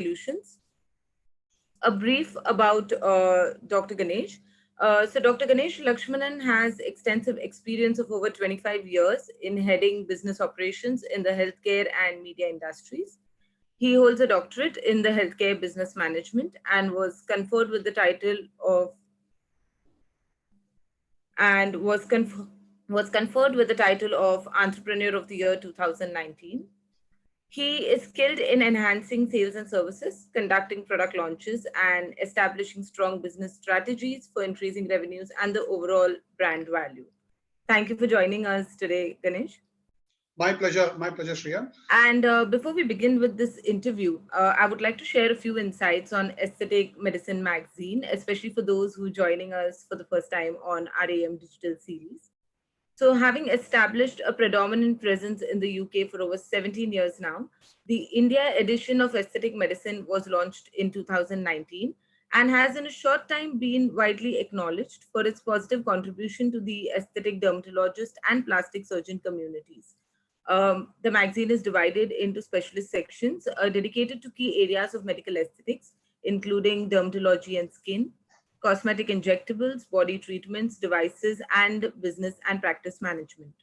Solutions. A brief about Dr. Ganesh. Dr. Ganesh Lakshmanan has extensive experience of over 25 years in heading business operations in the healthcare and media industries. He holds a doctorate in the healthcare business management and was conferred with the title of Entrepreneur of the Year 2019. He is skilled in enhancing sales and services, conducting product launches, and establishing strong business strategies for increasing revenues and the overall brand value. Thank you for joining us today, Ganesh. My pleasure, Shriya. And before we begin with this interview, I would like to share a few insights on Aesthetic Medicine magazine, especially for those who are joining us for the first time on RAM Digital Series. So, having established a predominant presence in the UK for over 17 years now, the India edition of Aesthetic Medicine was launched in 2019 and has in a short time been widely acknowledged for its positive contribution to the aesthetic dermatologist and plastic surgeon communities. The magazine is divided into specialist sections dedicated to key areas of medical aesthetics, including dermatology and skin, cosmetic injectables, body treatments, devices, and business and practice management.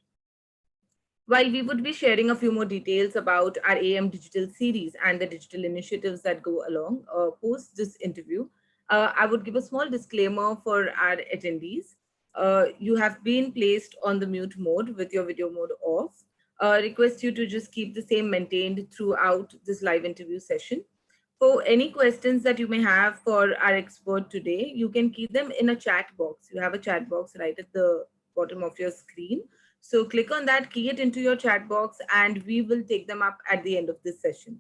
While we would be sharing a few more details about our AM digital series and the digital initiatives that go along post this interview, I would give a small disclaimer for our attendees. You have been placed on the mute mode with your video mode off. Request you to just keep the same maintained throughout this live interview session. For any questions that you may have for our expert today, you can keep them in a chat box. You have a chat box right at the bottom of your screen. So click on that, key it into your chat box, and we will take them up at the end of this session.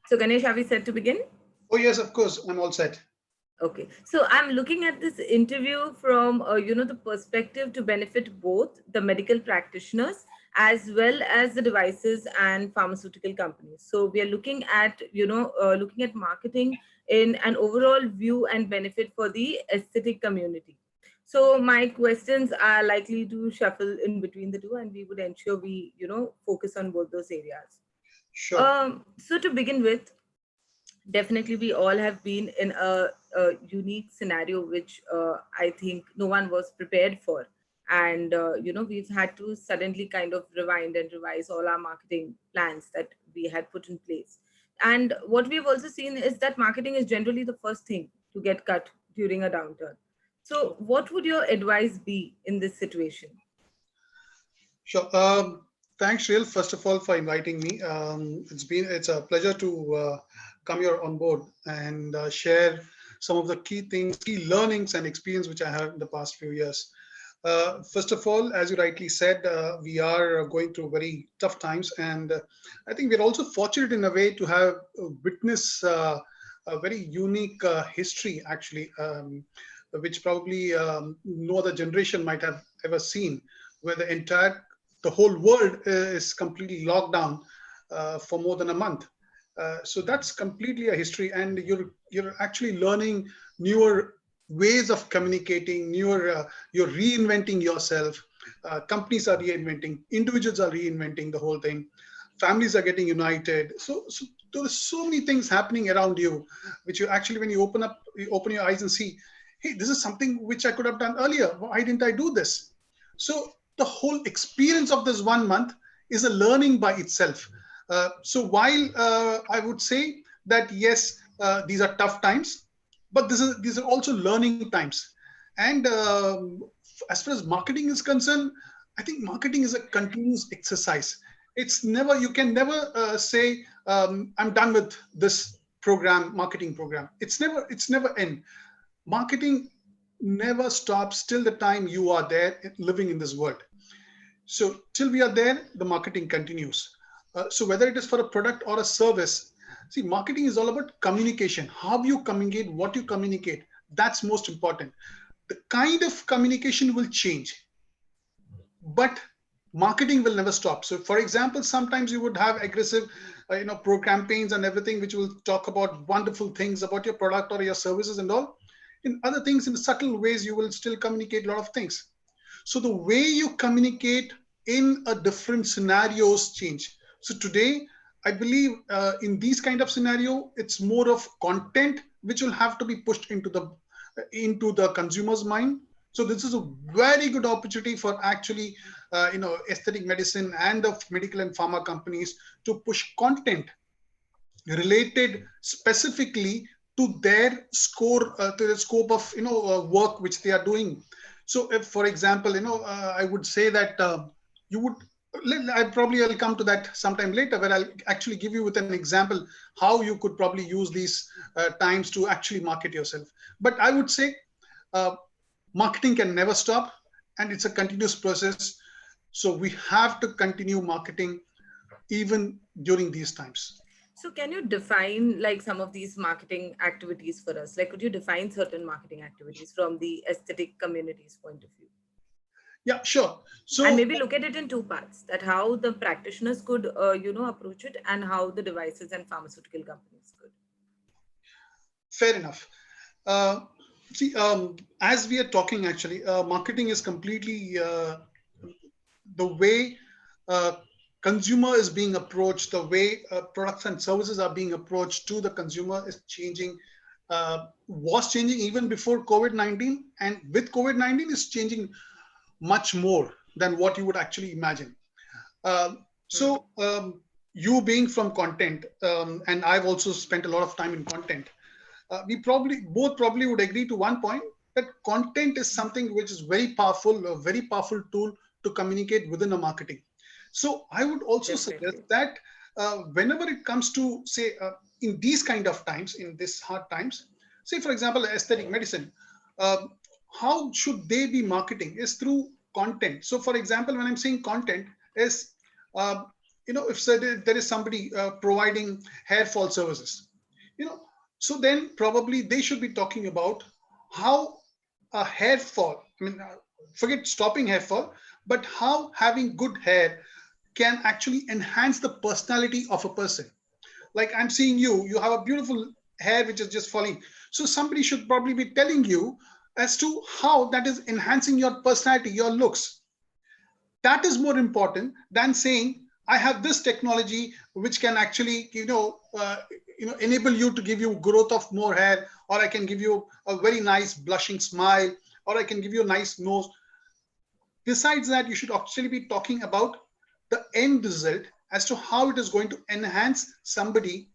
So Ganesh, are we set to begin? Oh yes, of course, I'm all set. Okay, so I'm looking at this interview from the perspective to benefit both the medical practitioners as well as the devices and pharmaceutical companies. So we are looking at looking at marketing in an overall view and benefit for the aesthetic community. So my questions are likely to shuffle in between the two, and we would ensure we focus on both those areas. Sure. So to begin with, definitely we all have been in a unique scenario which I think no one was prepared for, and we've had to suddenly kind of rewind and revise all our marketing plans that we had put in place. And what we've also seen is that marketing is generally the first thing to get cut during a downturn. So what would your advice be in this situation? Sure. Thanks, Shriyal, first of all, for inviting me. It's a pleasure to come here on board and share some of the key things, key learnings and experience which I have in the past few years. First of all, as you rightly said, we are going through very tough times, and I think we're also fortunate in a way to have witnessed a very unique history, actually, which probably no other generation might have ever seen, where the whole world is completely locked down for more than a month. So that's completely a history, and you're actually learning newer ways of communicating, you're reinventing yourself. Companies are reinventing, individuals are reinventing the whole thing, families are getting united. So there are so many things happening around you, which you actually, when you open your eyes and see, hey, this is something which I could have done earlier. Why didn't I do this? So the whole experience of this 1 month is a learning by itself. So while I would say that yes, these are tough times, but these are also learning times. And as far as marketing is concerned, I think marketing is a continuous exercise. You can never say I'm done with this marketing program. It's never end. Marketing never stops till the time you are there living in this world. So till we are there, the marketing continues. So whether it is for a product or a service, see, marketing is all about communication. How you communicate, what you communicate, that's most important. The kind of communication will change, but marketing will never stop. So for example, sometimes you would have aggressive pro campaigns and everything, which will talk about wonderful things about your product or your services and all. In other things, in subtle ways, you will still communicate a lot of things. So the way you communicate in a different scenarios change. So today, I believe in these kind of scenario, it's more of content which will have to be pushed into the consumer's mind. So this is a very good opportunity for actually, aesthetic medicine and the medical and pharma companies to push content related specifically to their score, to the scope of work which they are doing. So if, for example, I would say that you would, I'll come to that sometime later, where I'll actually give you with an example how you could probably use these times to actually market yourself. But I would say uh, marketing can never stop, and it's a continuous process. So we have to continue marketing even during these times. So can you define like some of these marketing activities for us? Like, could you define certain marketing activities from the aesthetic community's point of view? Yeah, sure. And So maybe look at it in two parts, that how the practitioners could, approach it, and how the devices and pharmaceutical companies could. fair enough. Uh, See, as we are talking, actually, marketing is completely the way uh, consumer is being approached, the way products and services are being approached to the consumer is changing. Was changing even before COVID-19, and with COVID-19 is changing much more than what you would actually imagine. Hmm. So, you being from content, and I've also spent a lot of time in content. We probably both probably would agree to one point, that content is something which is very powerful, a very powerful tool to communicate within a marketing. So I would also suggest Definitely. that whenever it comes to, say, in these kind of times, in these hard times, say for example aesthetic medicine, uh, how should they be marketing is through content. So for example, when I'm saying content is, uh, if say there is somebody providing hair fall services, you know so then probably they should be talking about how a hair fall, I mean, forget stopping hair fall, but how having good hair can actually enhance the personality of a person. Like I'm seeing you have a beautiful hair which is just falling. So somebody should probably be telling you as to how that is enhancing your personality, your looks. That is more important than saying I have this technology which can actually enable you to give you growth of more hair, or I can give you a very nice blushing smile, or I can give you a nice nose. Besides that, you should actually be talking about the end result as to how it is going to enhance somebody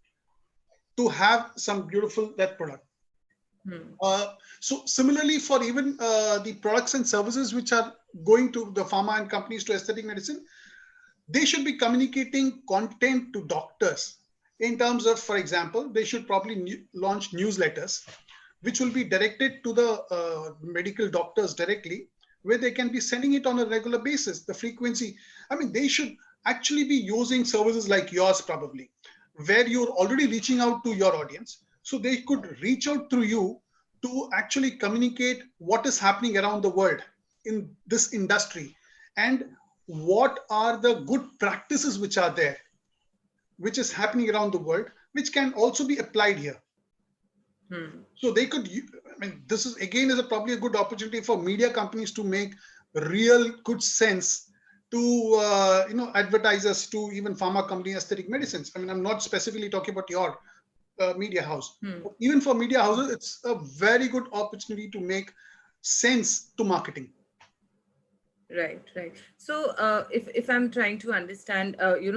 to have some beautiful that product. Hmm. So similarly, for even the products and services which are going to the pharma and companies to aesthetic medicine, they should be communicating content to doctors in terms of, for example, they should probably launch newsletters which will be directed to the medical doctors directly, where they can be sending it on a regular basis. The frequency, I mean, they should actually be using services like yours, probably, where you're already reaching out to your audience. So they could reach out through you to actually communicate what is happening around the world in this industry, and what are the good practices which are there, which is happening around the world, which can also be applied here. Hmm. So they could, I mean, this is again is probably a good opportunity for media companies to make real good sense to advertisers, to even pharma company aesthetic medicines. I mean, I'm not specifically talking about your media house, Hmm. but even for media houses, it's a very good opportunity to make sense to marketing. Right, right. So, if I'm trying to understand,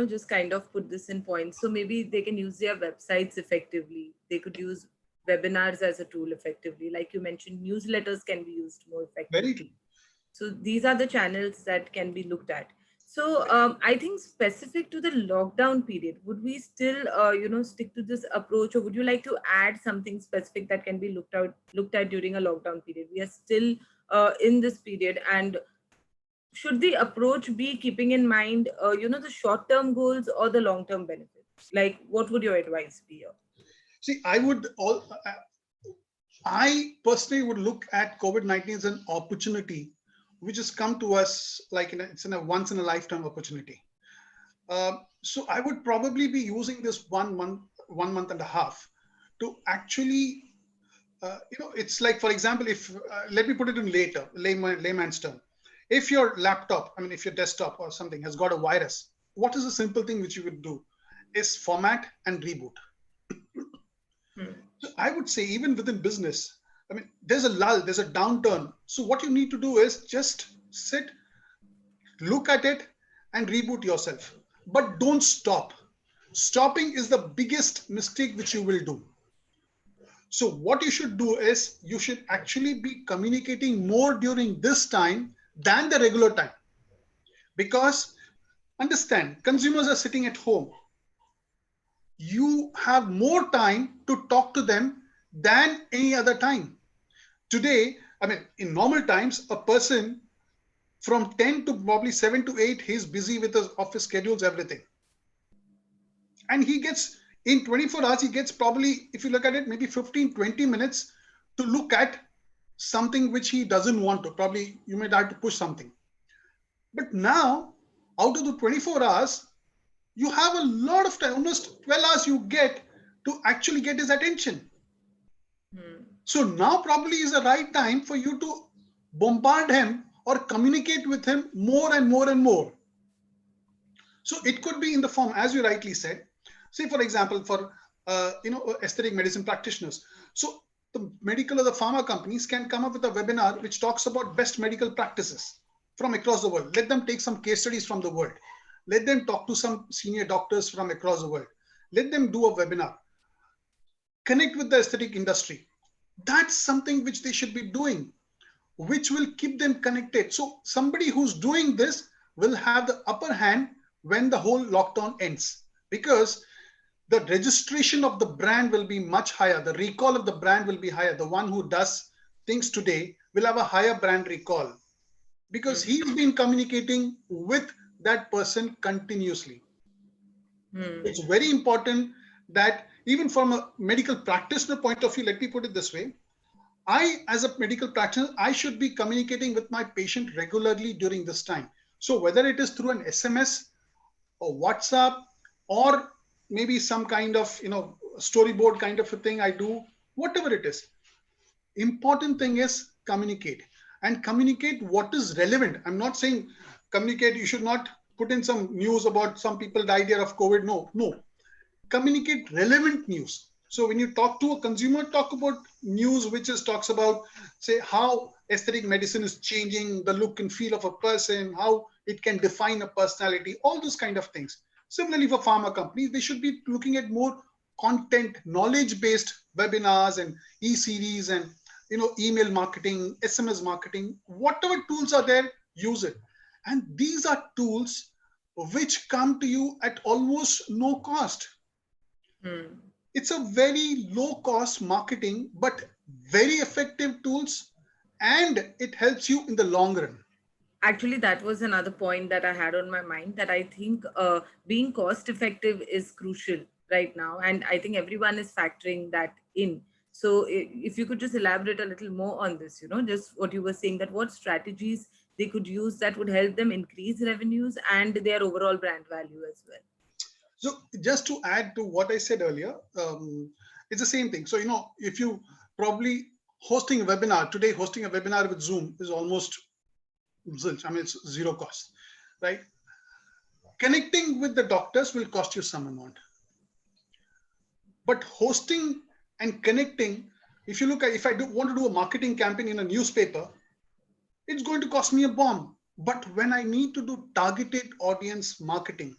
just kind of put this in points. So maybe they can use their websites effectively. They could use webinars as a tool effectively. Like you mentioned, newsletters can be used more Very true. effectively. So these are the channels that can be looked at. So I think specific to the lockdown period, would we still, stick to this approach, or would you like to add something specific that can be looked at during a lockdown period? We are still in this period, and should the approach be keeping in mind, the short term goals or the long term benefits? Like, what would your advice be here? See, I personally would look at COVID-19 as an opportunity which has come to us like it's in a once in a lifetime opportunity. So I would probably be using this 1 month, 1 month and a half to actually, it's like, for example, if let me put it in layman's term. If your laptop, I mean, if your desktop or something has got a virus, what is a simple thing which you would do? is format and reboot. Hmm. So I would say even within business, I mean, there's a lull, there's a downturn. So what you need to do is just sit, look at it, and reboot yourself. But don't stop. Stopping is the biggest mistake which you will do. So what you should do is you should actually be communicating more during this time than the regular time. Because understand, consumers are sitting at home. You have more time to talk to them than any other time. Today, I mean, in normal times, a person from 10 to probably 7 to 8, he's busy with his office schedules, everything. And he gets, in 24 hours, he gets probably, if you look at it, maybe 15, 20 minutes to look at something which he doesn't want to. Probably you might have to push something. But now, out of the 24 hours, you have a lot of time, almost 12 hours you get to actually get his attention. Hmm. So now probably is the right time for you to bombard him or communicate with him more and more and more. So it could be in the form, as you rightly said, say for example, for aesthetic medicine practitioners. So the medical or the pharma companies can come up with a webinar which talks about best medical practices from across the world. Let them take some case studies from the world. Let them talk to some senior doctors from across the world. Let them do a webinar. Connect with the aesthetic industry. That's something which they should be doing, which will keep them connected. So somebody who's doing this will have the upper hand when the whole lockdown ends, because the registration of the brand will be much higher. The recall of the brand will be higher. The one who does things today will have a higher brand recall because Hmm. he's been communicating with that person continuously. Hmm. It's very important that even from a medical practitioner point of view, let me put it this way. I, as a medical practitioner, I should be communicating with my patient regularly during this time. So whether it is through an SMS or WhatsApp or maybe some kind of, storyboard kind of a thing I do, whatever it is, important thing is communicate and communicate what is relevant. I'm not saying communicate, you should not put in some news about some people died here of COVID. No, no. Communicate relevant news. So when you talk to a consumer, talk about news which is talks about, say, how aesthetic medicine is changing the look and feel of a person, how it can define a personality, all those kind of things. Similarly, for pharma companies, they should be looking at more content, knowledge-based webinars and e-series and email marketing, SMS marketing, whatever tools are there, use it. And these are tools which come to you at almost no cost. Hmm. It's a very low cost marketing, but very effective tools, and it helps you in the long run. Actually, that was another point that I had on my mind, that I think being cost effective is crucial right now. And I think everyone is factoring that in. So, if you could just elaborate a little more on this, just what you were saying, that what strategies they could use that would help them increase revenues and their overall brand value as well. So just to add to what I said earlier, it's the same thing. So if you probably hosting a webinar today, hosting a webinar with Zoom is almost zilch. I mean, it's zero cost, right? Connecting with the doctors will cost you some amount, but hosting and connecting, if you look at, if I want to do a marketing campaign in a newspaper, it's going to cost me a bomb. But when I need to do targeted audience marketing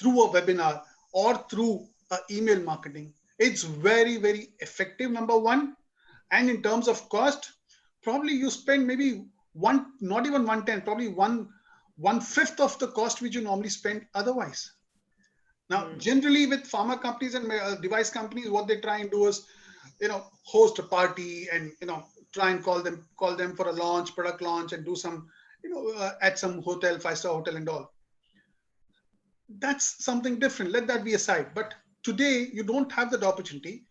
through a webinar or through email marketing, it's very, very effective, number one. And in terms of cost, probably you spend maybe one, not even 1/10, probably one fifth of the cost which you normally spend otherwise. Now, Hmm. generally with pharma companies and device companies, what they try and do is, host a party and try and call them for a launch, product launch, and do some, at some hotel, five-star hotel, and all. That's something different. Let that be aside. But today you don't have that opportunity.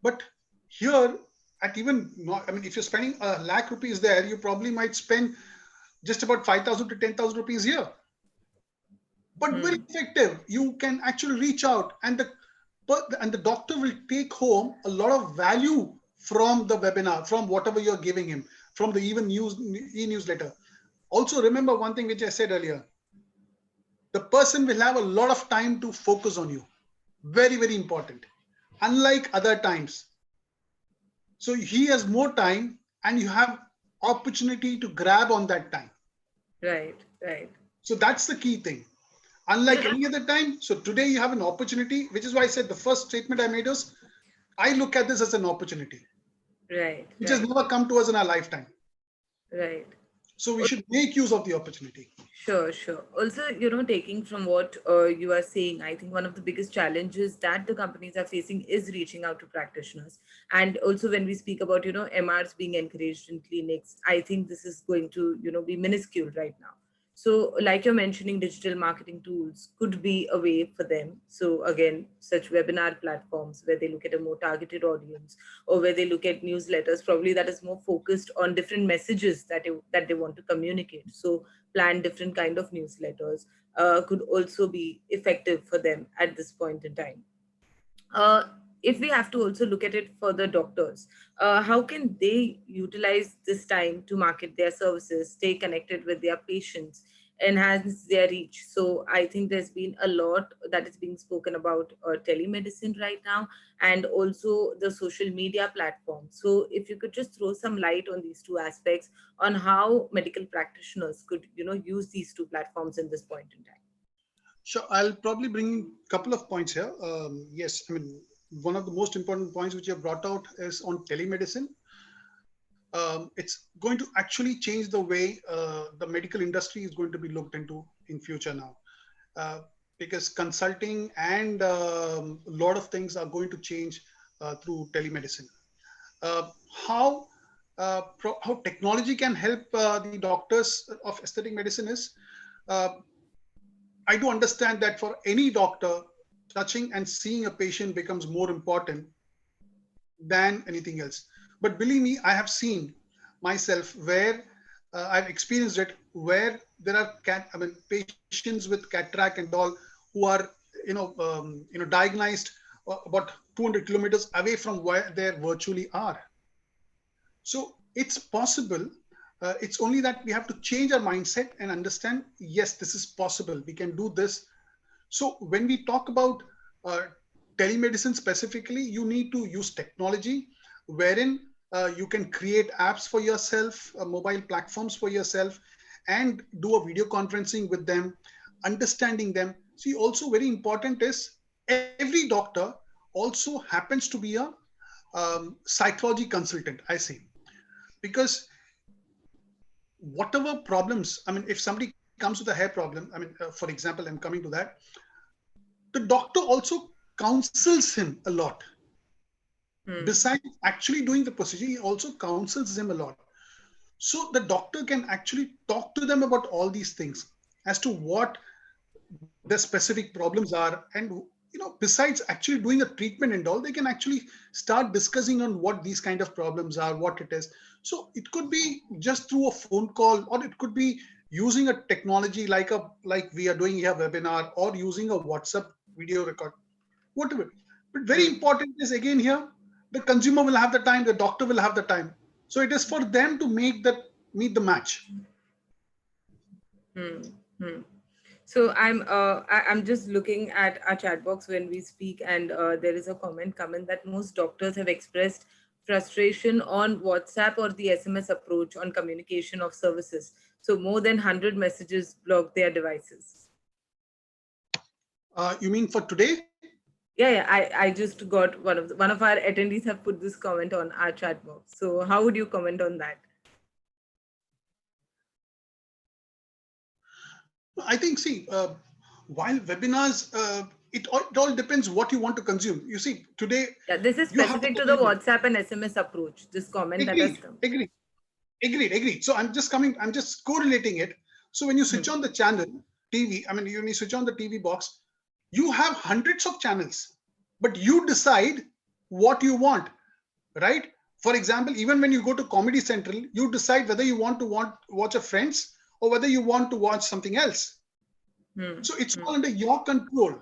But here, at even not, I mean, if you're spending a lakh rupees there, you probably might spend just about 5,000 to 10,000 rupees here. But very Hmm. effective. You can actually reach out, and the doctor will take home a lot of value from the webinar, from whatever you're giving him, from the even e-newsletter. Also, remember one thing which I said earlier: the person will have a lot of time to focus on you. Very, very important. Unlike other times. So he has more time and you have opportunity to grab on that time. Right, right. So that's the key thing. Unlike any other time. So today you have an opportunity, which is why I said the first statement I made was, I look at this as an opportunity, Right, which has right, never come to us in our lifetime. right. So we should make use of the opportunity. Sure, sure. Also, taking from what you are saying, I think one of the biggest challenges that the companies are facing is reaching out to practitioners. And also, when we speak about, MRs being encouraged in clinics, I think this is going to, be minuscule right now. So, like you're mentioning, digital marketing tools could be a way for them. So, again, such webinar platforms where they look at a more targeted audience, or where they look at newsletters, probably that is more focused on different messages that they want to communicate. So, plan different kind of newsletters could also be effective for them at this point in time. uh, if we have to also look at it for the doctors, how can they utilize this time to market their services, stay connected with their patients, enhance their reach? So I think there's been a lot that is being spoken about telemedicine right now, and also the social media platforms. So if you could just throw some light on these two aspects, on how medical practitioners could use these two platforms in this point in time. So I'll probably bring a couple of points here. Yes, I mean, one of the most important points which you have brought out is on telemedicine. It's going to actually change the way the medical industry is going to be looked into in future now. Uh, because consulting and a lot of things are going to change through telemedicine. Uh, how how technology can help the doctors of aesthetic medicine is, uh, I do understand that for any doctor, touching and seeing a patient becomes more important than anything else. But believe me, I have seen myself where I've experienced it, where there are patients with cataract and all who are diagnosed about 200 kilometers away from where they virtually are. So it's possible. It's only that we have to change our mindset and understand, yes, this is possible. We can do this. So when we talk about uh, telemedicine specifically, you need to use technology wherein you can create apps for yourself, mobile platforms for yourself, and do a video conferencing with them, understanding them. See, also very important is every doctor also happens to be a psychology consultant, I say, because whatever problems, I mean, if somebody comes with a hair problem, I mean, for example, I'm coming to that, the doctor also counsels him a lot. Hmm. Besides actually doing the procedure, he also counsels him a lot. So the doctor can actually talk to them about all these things as to what the specific problems are. And besides actually doing a treatment and all, they can actually start discussing on what these kind of problems are, what it is. So it could be just through a phone call, or it could be using a technology like we are doing here webinar, or using a WhatsApp video record, whatever. But very Hmm. important is again here, the consumer will have the time, the doctor will have the time. So it is for them to meet the match. Hmm. Hmm. So I'm just looking at our chat box when we speak, and there is a comment that most doctors have expressed frustration on WhatsApp or the SMS approach on communication of services. So more than 100 messages block their devices. You mean for today? Yeah, yeah. I just got one of our attendees have put this comment on our chat box. So how would you comment on that? I think, see, while webinars, it all depends what you want to consume. You see, today Yeah, this is you have specific to the available. WhatsApp and SMS approach. This comment that has Agreed, come. agreed, agreed. So I'm just correlating it. So when you switch Hmm. on the channel, TV, I mean, when you switch on the TV box, you have hundreds of channels, but you decide what you want, right? For example, even when you go to Comedy Central, you decide whether you want to watch a Friends or whether you want to watch something else. Hmm. So it's Hmm. all under your control.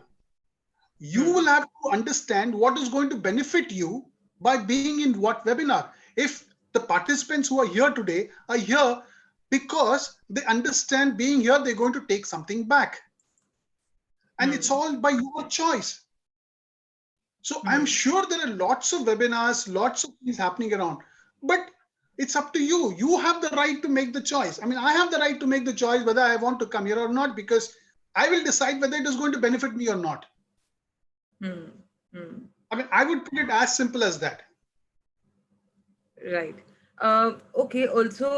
You Hmm. will have to understand what is going to benefit you by being in what webinar. If the participants who are here today are here because they understand being here, they're going to take something back. And it's Hmm. all by your choice. So I'm Hmm. sure there are lots of webinars, lots of things happening around, but it's up to you. You have the right to make the choice. I mean, I have the right to make the choice whether I want to come here or not, because I will decide whether it is going to benefit me or not. Hmm. Hmm. I mean, I would put it as simple as that. Right. Okay. Also,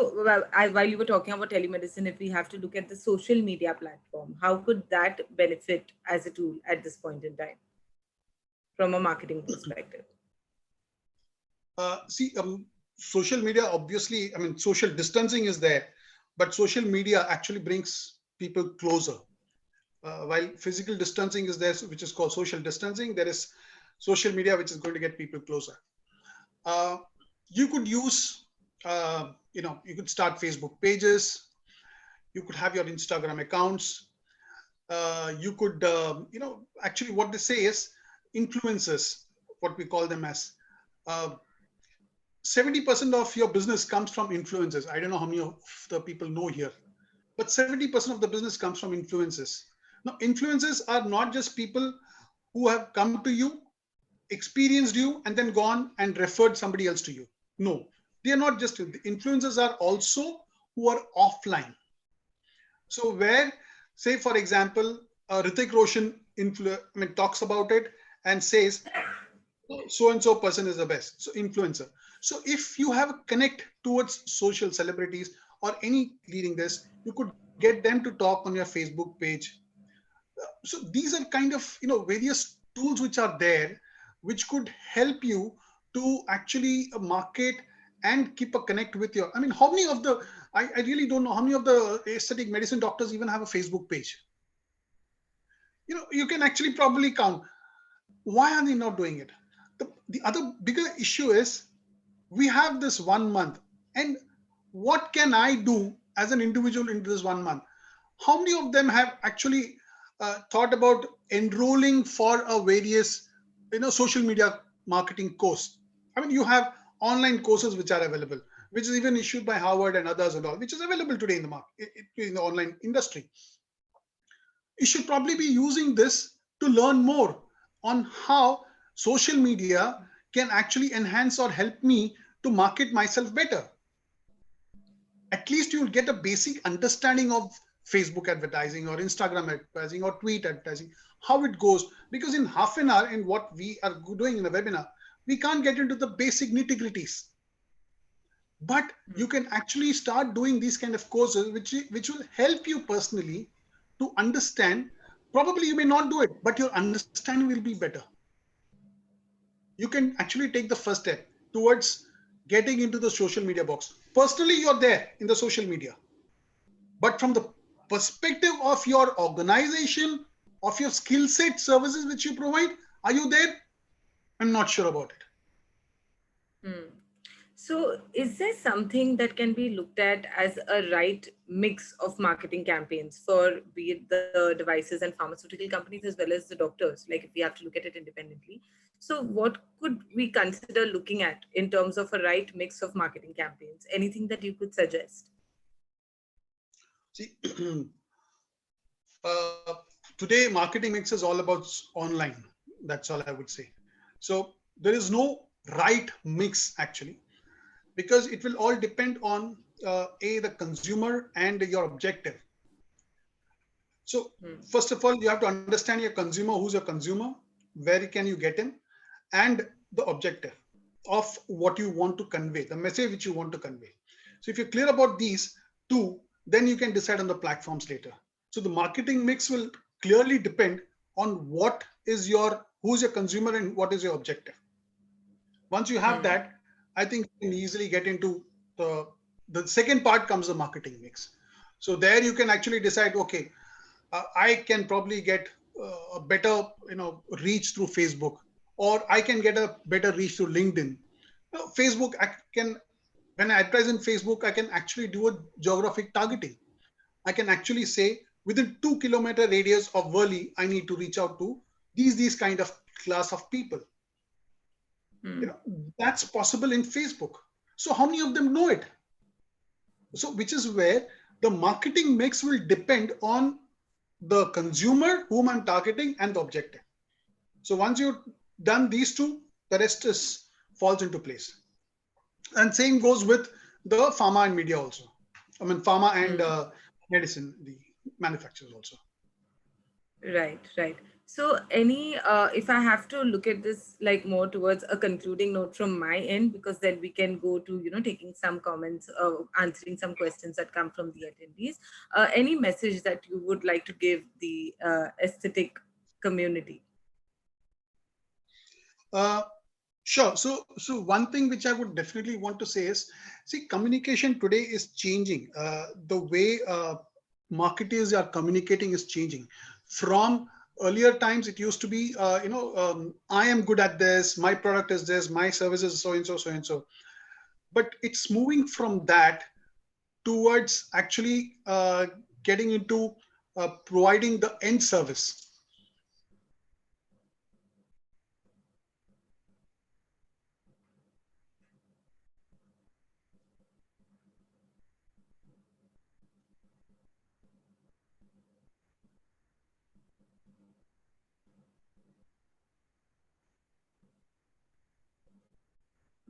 while you were talking about telemedicine, if we have to look at the social media platform, how could that benefit as a tool at this point in time from a marketing perspective? See, social media, obviously, I mean, social distancing is there, but social media actually brings people closer. While physical distancing is there, which is called social distancing, there is social media, which is going to get people closer. Uh, you could use, you could start Facebook pages. You could have your Instagram accounts. You could, actually what they say is influencers, what we call them as. Uh, 70% of your business comes from influencers. I don't know how many of the people know here, but 70% of the business comes from influencers. Now, influencers are not just people who have come to you, experienced you, and then gone and referred somebody else to you. No, they are not just the influencers, are also who are offline. So, where, say, for example, Ritik Roshan talks about it and says, so and so person is the best. So influencer. So if you have a connect towards social celebrities or any leading this, you could get them to talk on your Facebook page. So these are kind of various tools which are there, which could help you to actually market and keep a connect with your. I mean, how many of the I really don't know how many of the aesthetic medicine doctors even have a Facebook page. You can actually probably count. Why are they not doing it? The other bigger issue is we have this 1 month, and what can I do as an individual into this 1 month? How many of them have actually thought about enrolling for a various social media marketing course? I mean, you have online courses which are available, which is even issued by Harvard and others and all, which is available today in the market, in the online industry. You should probably be using this to learn more on how social media can actually enhance or help me to market myself better. At least you'll get a basic understanding of Facebook advertising or Instagram advertising or tweet advertising, how it goes. Because in half an hour, in what we are doing in a webinar, we can't get into the basic nitty gritties. But you can actually start doing these kind of courses, which will help you personally to understand. Probably you may not do it, but your understanding will be better. You can actually take the first step towards getting into the social media box. Personally, you're there in the social media, but from the perspective of your organization, of your skill set services which you provide, are you there? I'm not sure about it. Hmm. So, is there something that can be looked at as a right mix of marketing campaigns for be it the devices and pharmaceutical companies as well as the doctors? Like, if we have to look at it independently. So, what could we consider looking at in terms of a right mix of marketing campaigns? Anything that you could suggest? See, uh, today marketing mix is all about online. That's all I would say. So there is no right mix actually, because it will all depend on the consumer and your objective. So Hmm. first of all, you have to understand your consumer, who's your consumer, where can you get him, and the objective of what you want to convey, the message which you want to convey. So if you're clear about these two, then you can decide on the platforms later. So the marketing mix will clearly depend on who's your consumer and what is your objective. Once you have Hmm. that, I think you can easily get into the the second part comes the marketing mix. So there you can actually decide, okay, I can probably get a better reach through Facebook, or I can get a better reach through LinkedIn. Facebook, I can when I advertise in Facebook, I can actually do a geographic targeting. I can actually say within 2 kilometer radius of Worli, I need to reach out to these kind of class of people. Hmm. That's possible in Facebook. So how many of them know it? So which is where the marketing mix will depend on the consumer whom I'm targeting and the objective. So once you done these two, the rest is falls into place. And same goes with the pharma and media also. I mean, pharma and Hmm. medicine, the manufacturers also. Right, right. So, if I have to look at this like more towards a concluding note from my end, because then we can go to, taking some comments, answering some questions that come from the attendees. Any message that you would like to give the aesthetic community? Uh, sure. So one thing which I would definitely want to say is, see, communication today is changing. The way marketers are communicating is changing. From earlier times, it used to be, I am good at this, my product is this, my service is so and so, so and so. But it's moving from that towards actually getting into providing the end service.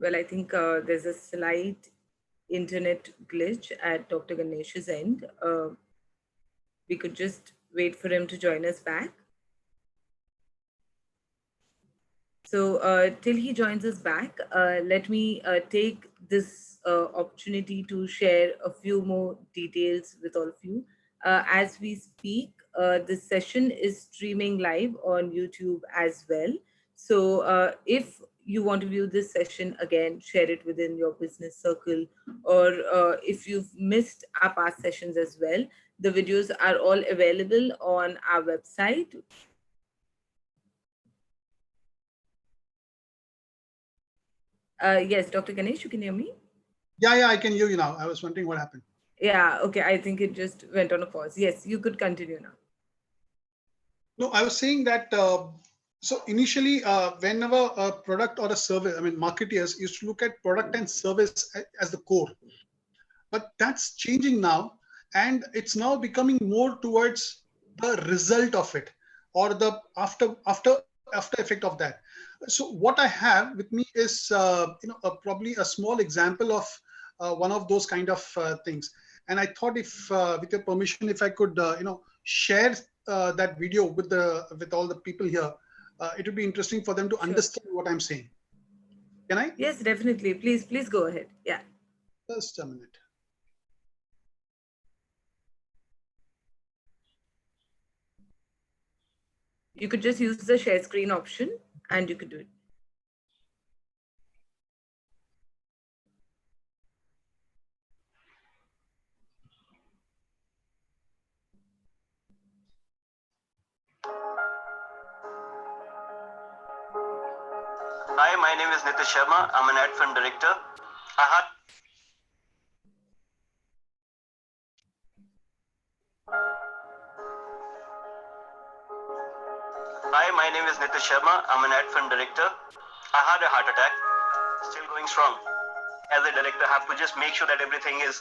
Well, I think there's a slight internet glitch at Dr. Ganesh's end. We could just wait for him to join us back. So, till he joins us back, let me take this opportunity to share a few more details with all of you. As we speak, this session is streaming live on YouTube as well. So, if you want to view this session again, share it within your business circle, or if you've missed our past sessions as well, the videos are all available on our website. Yes, Dr. Ganesh, you can hear me? Yeah, I can hear you now. I was wondering what happened. Yeah, okay. I think it just went on a pause. Yes, you could continue now. No, I was saying that. So initially, whenever a product or a service, I mean, marketers used to look at product and service as the core, but that's changing now, and it's now becoming more towards the result of it, or the after effect of that. So what I have with me is, probably a small example of one of those kind of things. And I thought, if with your permission, if I could, share that video with all the people here, it would be interesting for them to Sure. understand what I'm saying. Can I? Yes, definitely. Please go ahead. Yeah. Just a minute. You could just use the share screen option and you could do it. Hi, my name is Nitish Sharma. I'm an ad film director. I had Hi, my name is Nitish Sharma. I'm an ad film director. I had a heart attack. Still going strong. As a director, I have to just make sure that everything is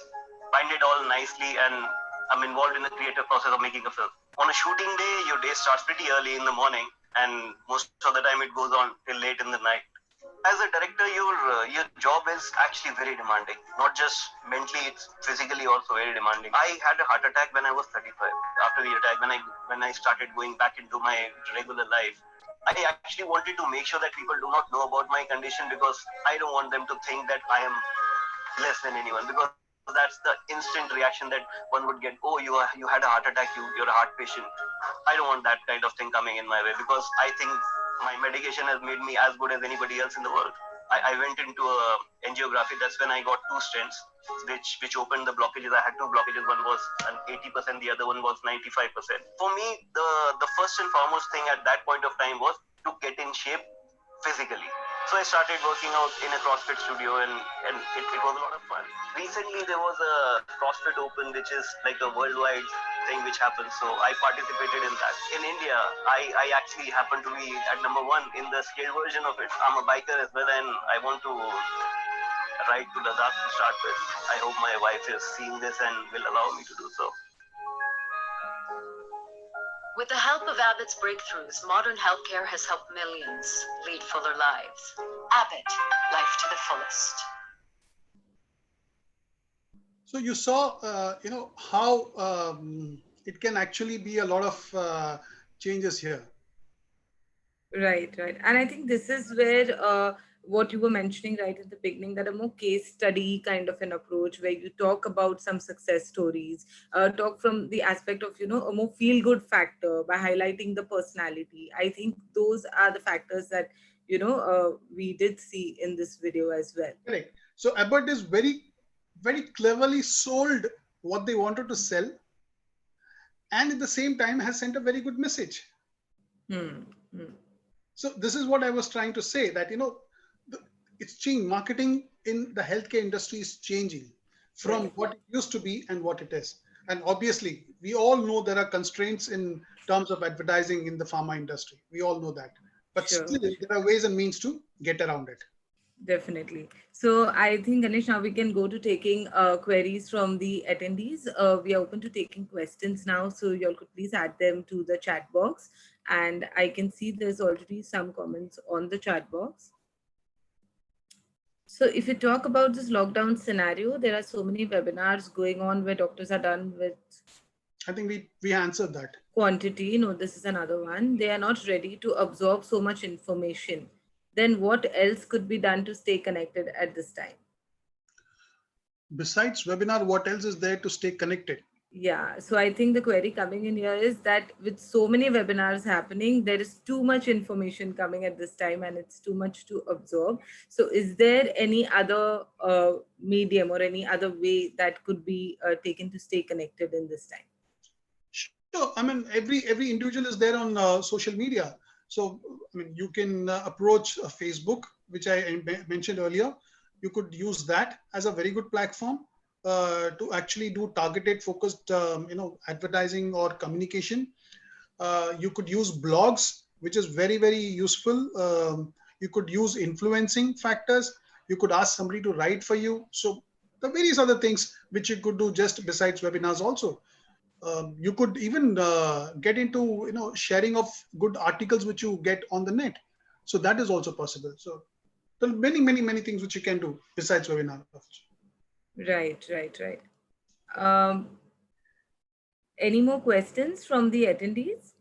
binded all nicely, and I'm involved in the creative process of making a film. On a shooting day, your day starts pretty early in the morning, and most of the time it goes on till late in the night. As a director, your job is actually very demanding. Not just mentally, it's physically also very demanding. I had a heart attack when I was 35. After the attack, when I started going back into my regular life, I actually wanted to make sure that people do not know about my condition, because I don't want them to think that I am less than anyone, because that's the instant reaction that one would get. Oh, you had a heart attack, you're a heart patient. I don't want that kind of thing coming in my way, because I think my medication has made me as good as anybody else in the world. I went into a angiography. That's when I got two stents, which opened the blockages. I had two blockages. One was an 80%, the other one was 95%. For me, the first and foremost thing at that point of time was to get in shape physically. So I started working out in a CrossFit studio, and it was a lot of fun. Recently, there was a CrossFit Open, which is like a worldwide thing which happens. So I participated in that. In India, I actually happen to be at number one in the scale version of it. I'm a biker as well, and I want to ride to Ladakh to start with. I hope my wife is seeing this and will allow me to do so. With the help of Abbott's breakthroughs, modern healthcare has helped millions lead fuller lives. Abbott, life to the fullest. So you saw, how it can actually be a lot of changes here. Right, right. And I think this is where what you were mentioning right at the beginning, that a more case study kind of an approach where you talk about some success stories, talk from the aspect of, a more feel good factor by highlighting the personality. I think those are the factors that, we did see in this video as well. Correct. So Abbott is very cleverly sold what they wanted to sell, and at the same time has sent a very good message. Hmm. Hmm. So this is what I was trying to say, that it's changing. Marketing in the healthcare industry is changing from Right. what it used to be and what it is. And obviously, we all know there are constraints in terms of advertising in the pharma industry. We all know that. But Sure. still, there are ways and means to get around it. Definitely. So I think, Ganesh, now we can go to taking queries from the attendees. We are open to taking questions now, so y'all could please add them to the chat box. And I can see there's already some comments on the chat box. So if you talk about this lockdown scenario, there are so many webinars going on where doctors are done with I think we answered that. quantity. No, this is another one. They are not ready to absorb so much information. Then what else could be done to stay connected at this time? Besides webinar, what else is there to stay connected? Yeah, so I think the query coming in here is that with so many webinars happening, there is too much information coming at this time and it's too much to absorb. So, is there any other medium or any other way that could be taken to stay connected in this time? Sure. I mean, every individual is there on social media. So, I mean, you can approach Facebook, which I mentioned earlier. You could use that as a very good platform to actually do targeted, focused, advertising or communication. You could use blogs, which is very useful. You could use influencing factors. You could ask somebody to write for you. So the various other things which you could do just besides webinars also. You could even get into sharing of good articles which you get on the net. So that is also possible. So there are many things which you can do besides webinar. Right, right, right. Um, any more questions from the attendees?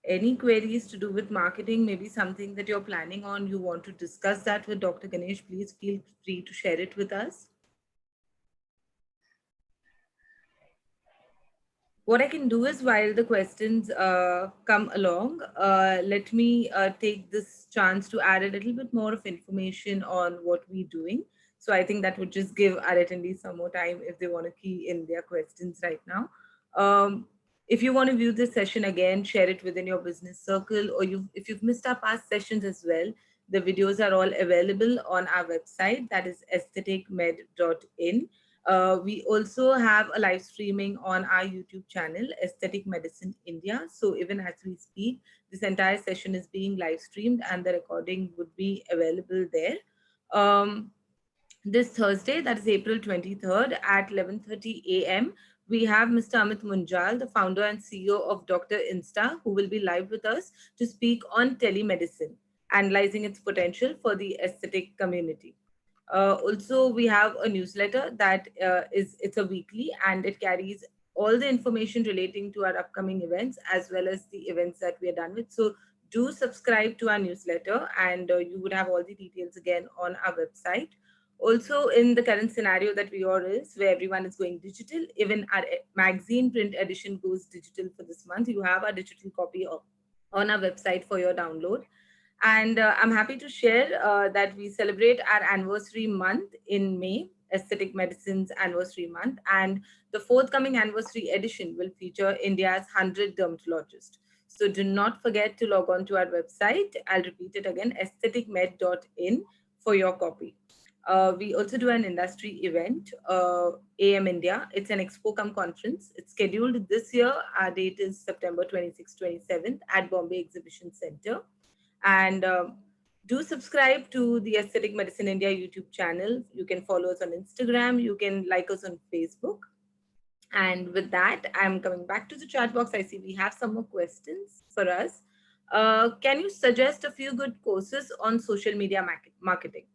Any queries to do with marketing, maybe something that you're planning on, you want to discuss that with Dr. Ganesh, please feel free to share it with us. What I can do is, while the questions come along, let me take this chance to add a little bit more of information on what we're doing. So I think that would just give our attendees some more time if they want to key in their questions right now. If you want to view this session again, share it within your business circle, or if you've missed our past sessions as well, the videos are all available on our website, that is aestheticmed.in. We also have a live streaming on our YouTube channel, Aesthetic Medicine India. So even as we speak, this entire session is being live streamed and the recording would be available there. This Thursday, that is April 23rd at 11:30 a.m., we have Mr. Amit Munjal, the founder and CEO of Dr. Insta, who will be live with us to speak on telemedicine, analyzing its potential for the aesthetic community. Also, we have a newsletter that it's a weekly and it carries all the information relating to our upcoming events as well as the events that we are done with. So do subscribe to our newsletter and you would have all the details again on our website. Also, in the current scenario that we are is where everyone is going digital, even our magazine print edition goes digital for this month. You have a digital copy on our website for your download. And I'm happy to share that we celebrate our anniversary month in May, Aesthetic Medicine's anniversary month. And the forthcoming anniversary edition will feature India's 100 dermatologists. So do not forget to log on to our website. I'll repeat it again, aestheticmed.in for your copy. We also do an industry event, AM India. It's an expo cum conference. It's scheduled this year. Our date is September 26th, 27th at Bombay Exhibition Center. And do subscribe to the Aesthetic Medicine India YouTube channel. You can follow us on Instagram. You can like us on Facebook. And with that, I'm coming back to the chat box. I see we have some more questions for us. Can you suggest a few good courses on social media marketing?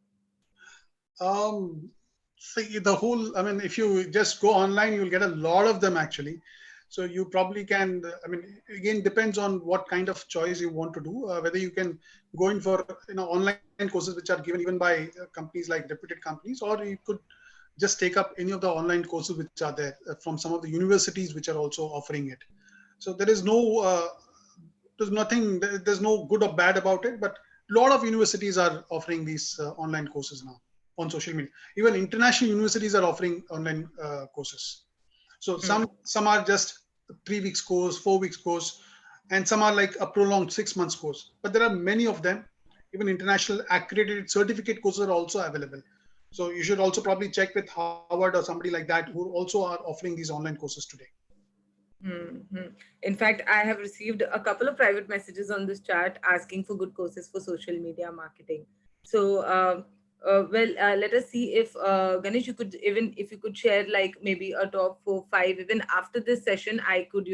Um, See the whole. I mean, if you just go online, you'll get a lot of them actually. So you probably can. I mean, again, depends on what kind of choice you want to do. Whether you can go in for online courses which are given even by companies like reputed companies, or you could just take up any of the online courses which are there from some of the universities which are also offering it. So there is no there's nothing, there's no good or bad about it, but a lot of universities are offering these online courses now on social media. Even international universities are offering online courses. So Hmm. some are just 3 weeks course, 4 weeks course, and some are like a prolonged 6 months course. But there are many of them. Even international accredited certificate courses are also available. So you should also probably check with Harvard or somebody like that who also are offering these online courses today. Hmm. In fact, I have received a couple of private messages on this chat asking for good courses for social media marketing. So, let us see if Ganesh, you could, even if you could share like maybe a top 4, 5. Even after this session, I could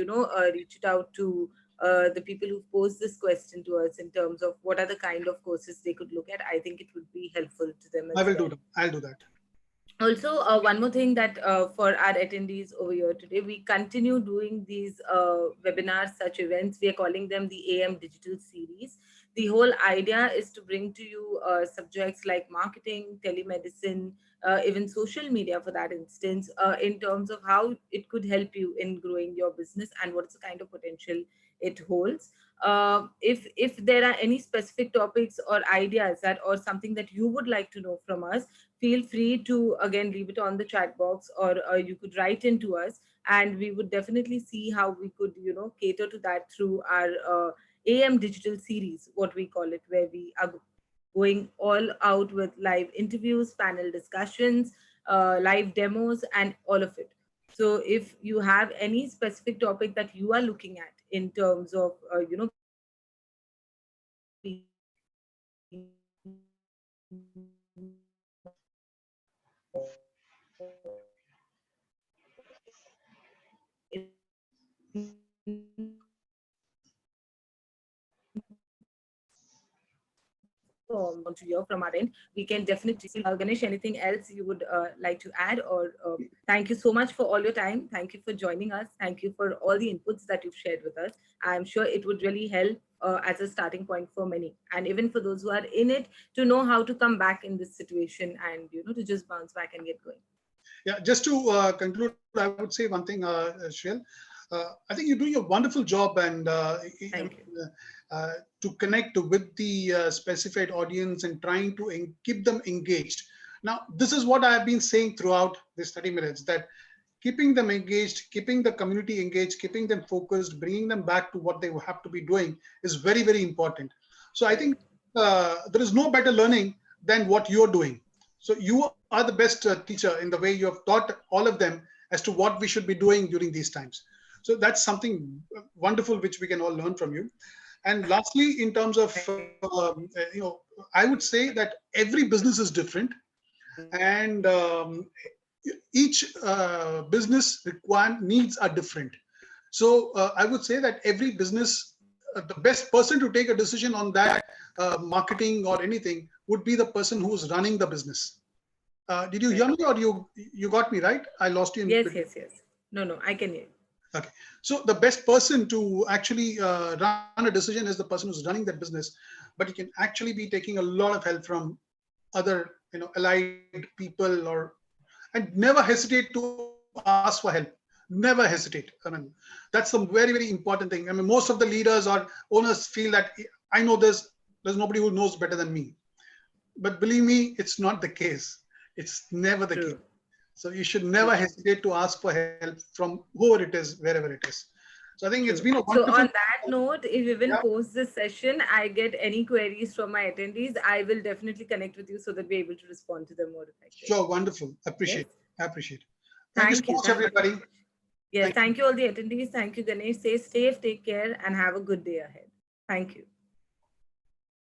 reach it out to the people who posed this question to us in terms of what are the kind of courses they could look at. I think it would be helpful to them I as will well. do that. I'll do that. Also, one more thing that for our attendees over here today, we continue doing these webinars, such events. We are calling them the AM Digital Series. The whole idea is to bring to you subjects like marketing, telemedicine, even social media for that instance, in terms of how it could help you in growing your business and what's the kind of potential it holds. If there are any specific topics or ideas that or something that you would like to know from us, feel free to again leave it on the chat box, or you could write into us, and we would definitely see how we could cater to that through our AM Digital Series, what we call it, where we are going all out with live interviews, panel discussions, live demos, and all of it. So if you have any specific topic that you are looking at in terms of being want to hear from our end, we can definitely Ganesh, anything else you would like to add? Or thank you so much for all your time. Thank you for joining us. Thank you for all the inputs that you've shared with us. I'm sure it would really help as a starting point for many, and even for those who are in it, to know how to come back in this situation and to just bounce back and get going. Yeah, just to conclude, I would say one thing, Shriyal. I think you're doing a wonderful job, and I Thank you. mean, to connect with the specified audience and trying to keep them engaged. Now, this is what I have been saying throughout this 30 minutes, that keeping them engaged, keeping the community engaged, keeping them focused, bringing them back to what they have to be doing is very, very important. So I think Correct. there is no better learning than what you're doing. So you are the best teacher in the way you have taught all of them as to what we should be doing during these times. So that's something wonderful which we can all learn from you. And lastly, in terms of I would say that every business is different, and each business require needs are different. So I would say that every business, the best person to take a decision on that marketing or anything would be the person who's running the business. Did you hear Correct. me, or you got me right? I lost you in Yes, between. yes, yes. No, I can hear you. Okay. So the best person to actually run a decision is the person who's running that business, but you can actually be taking a lot of help from other, allied people, and never hesitate to ask for help. Never hesitate. I mean, that's the very, very important thing. I mean, most of the leaders or owners feel that I know this. There's nobody who knows better than me. But believe me, it's not the case. It's never the case. True. So you should never True. hesitate to ask for help from whoever it is, wherever it is. So I think it's been True. a So wonderful. on that note, if even Yeah, post this session, I get any queries from my attendees, I will definitely connect with you so that we're able to respond to them more sure, effectively. wonderful. Yes. Appreciate. Appreciate. Thank you so Thank you. much, Thank you, everybody. Ganesh. Yes. Thank you. Thank you all the attendees. Thank you, Ganesh. Stay safe, take care, and have a good day ahead. Thank you.